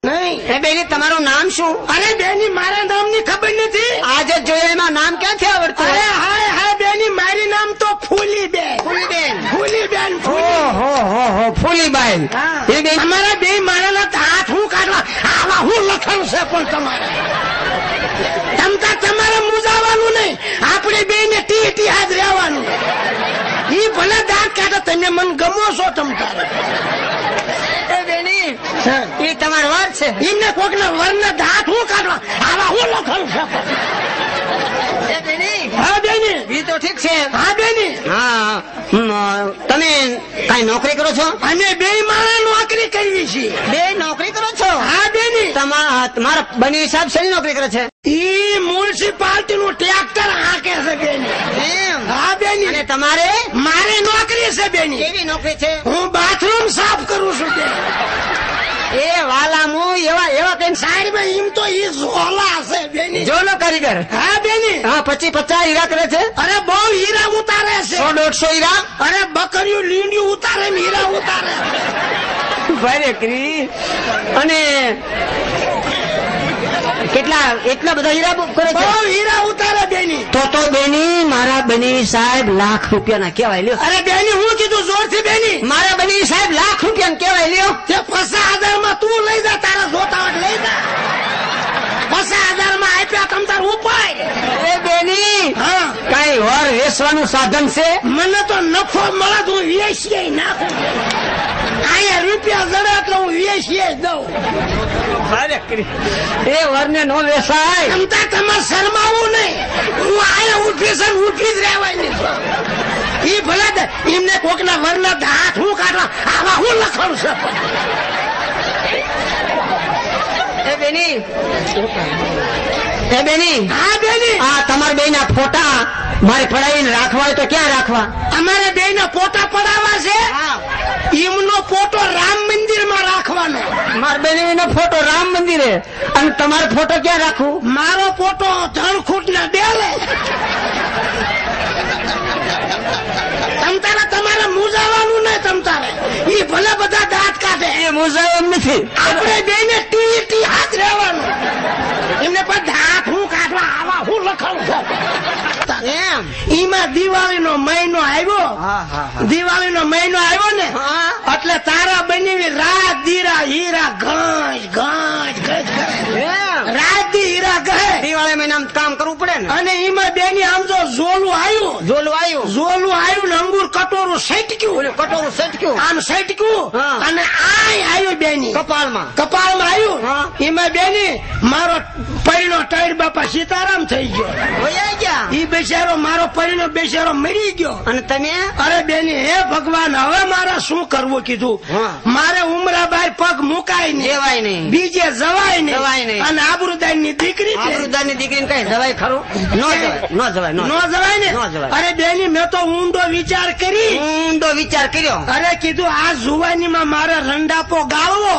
નહીં. એ બેની તમારું નામ શું? અરે બેની મારા નામની ખબર નથી. આજે જોયું એમાં નામ ક્યાંથી આવડતું? અરે હાય હાય બેની મારી નામ તો ફૂલીબેન. ફૂલીબેન. ફૂલીબેન. ઓહો ફૂલીબાઈ. એ બેન તમારા બે મારાના હાથ હું કાઢવા આવા હું લખણ છે પણ તમારે મુજાવાનું નહીં. આપણે બે ને ટી હાથ રહેવાનું. ઈ ભલે દાંત કાઢે તમે મન ગમો છો તમતારે. એ બેની એ તમારો વર છે. એમને કોક ના વર ના દાંત હું કાઢવા આવા હું લખણ છે. એ બેની હા બેની એ તો ઠીક છે. હા બેની હા તમે કઈ નોકરી કરો છો? અમે બે માણસ નોકરી કરવી છીએ. બે નોકરી કરો છો? હા બેની. તમારા બની સાહેબ શેની નોકરી કરે છે? ઈ મ્યુનિસિપાલિટી નું ટ્રેક્ટર હાકે છે બેની. એમ? હા બેની. અને તમારે? મારે નોકરી છે બેની. કેવી નોકરી છે? હું બાથરૂમ સાફ કરું છું બેની. એ વાલા હું એવા કઈ સાહેબ એમ તો ઈ ઝોલા છે બેની. જોલો કારીગર. હા બેની. હા 25-50 હીરા કરે છે. અરે બહુ હીરા ઉતારે છે. 100-150 હીરા. અરે બકરીઓ લીંડિયું ઉતારે ને હીરા ઉતારે. ભાઈ કરી અને એટલા બધા હીરા કરે છે? બહુ હીરા ઉતારે બેની. તો બેની મારા બની સાહેબ લાખ રૂપિયાના કેવાય લ્યો. અરે બેની હું કીધું જોરથી બેની. મારા બની સાહેબ લાખ રૂપિયા કેવાય લ્યો. તે 50,000 માં તું લઈ જા. તારા જોતાવટ લઈ જા. 50,000 માં આપ્યા તમ તાર ઉપાય. એ બેની હા કઈ વર વેચવાનું સાધન છે? મને તો નફો મળે તો હું વેચીએ નાખું. અહીંયા રૂપિયા જડે એટલે હું વેચીએ દઉં. એ વરને નો વેચાય. તમતા તમારે શરમાવું નહીં. હું આયા ઉઠી છે ઉઠી જ રહેવાની. ઈ ભલે એમને કોકના વરના હાથ હું કાઢવા આવા હું લખણ છે. એ બેની હા બેની. આ તમારા બે ના ફોટા મારે પડાવીને રાખવા હોય તો ક્યાં રાખવા? અમારે બે ના ફોટા પડાવવા છે. એમનો ફોટો રામ મંદિર માં રાખવાનો. મારા બેની નો ફોટો રામ મંદિરે અને તમારો ફોટો ક્યાં રાખવું? મારો ફોટો ધણખૂટ ના ડેલે. તમતારે તમારે મુજાવાનું નહીં. તમતારે ઈ ભલે બધા દાંત કાઢે. એ મુજાય એમ નથી. આપણે બે ને ટી હાથ રહેવાનું. એમને પણ દાંત હું કાઢવા આવા હું લખણ છે. એમ? ઈમાં દિવાળી નો મહિનો આવ્યો. દિવાળી નો મહિનો આવ્યો ને એટલે તારા બની રાત દીરા હીરા ઘસ ઘસ ઘસ રાત દી હીરા ગહે. દિવાળી મહિનામાં કામ કરવું પડે ને. અને એમાં બેની આમ જો ઝોલું આવ્યું ને અંગુર કટોરું સટક્યું. કટોરું સટક્યું આમ સટક્યું અને આય આવ્યું બેની કપાળમાં આવ્યું. એમાં બેની મારો પૈણો ટાઈડ બાપા સીતારામ થઈ ગયો. ઈ બેચારો મારો પૈણો બેચારો મરી ગયો. અને તમે? અરે બેની હે ભગવાન હવે મારે શું કરવું કીધું. મારે ઉમરા બાર પગ મુકાય નહીં. બીજે જવાય નહીં. અને આબરૂદાર ની દીકરી દીકરી કઈ જવાય ખરું? ન જવાય ને. અરે બેની મેં તો ઊંડો વિચાર કર્યો. અરે કીધું આ જુવાની માં મારે રંડાપો ગાળવો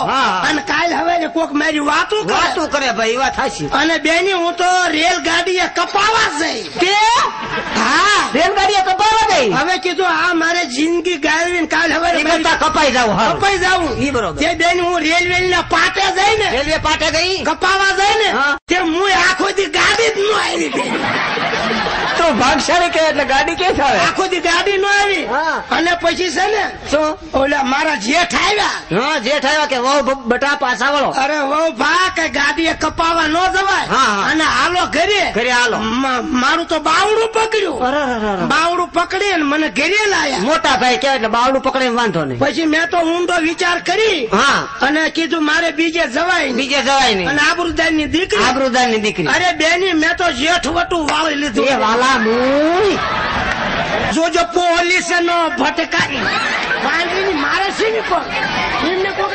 અને કાલ હવે કોક મારી વાતું કરે ભાઈ. વાત સાચી. અને બેની હું તો રેલગાડીએ કપાવા જઈ. હા રેલગાડીએ કપાવા ગઈ. હવે કીધું આ મારે જિંદગી ગાળવી કાલ હવે કપાઈ જાવ. ઈ બરોબર. તે બેન હું રેલવે ના પાટે જઈ ને. રેલવે પાટે ગઈ કપાવા જાય ને તે હું આખો દી ગાડી જ ન આવી. બેન તો ભાગશાળી કે એટલે ગાડી કે આવે? આખો દી ગાડી ન આવી. અને પછી છે ને શું ઓલા મારા જેઠ આવ્યા. જેઠ આવ્યા કે વહુ બટા પાછા વળો. અરે વહુ ભા કે ગાડીએ કપાવા ન જવાય. અને હાલો ઘરે હાલો. મારું તો બાવડું પકડ્યું. બાવડું પકડી ને મને ઘરે લાયા. મોટા ભાઈ કેવાય એટલે બાવડું પકડીને વાંધો નહીં. પછી મેં તો ઊંડો વિચાર કરી અને કીધું મારે બીજે જવાય નહીં. અને આબરૂદાર ની દીકરી. અરે બેની મેં તો જેઠ વટું વાળી લીધું. જોજો પોલીસ નો ભટકાઈ મારે છે ને પણ એમને કોક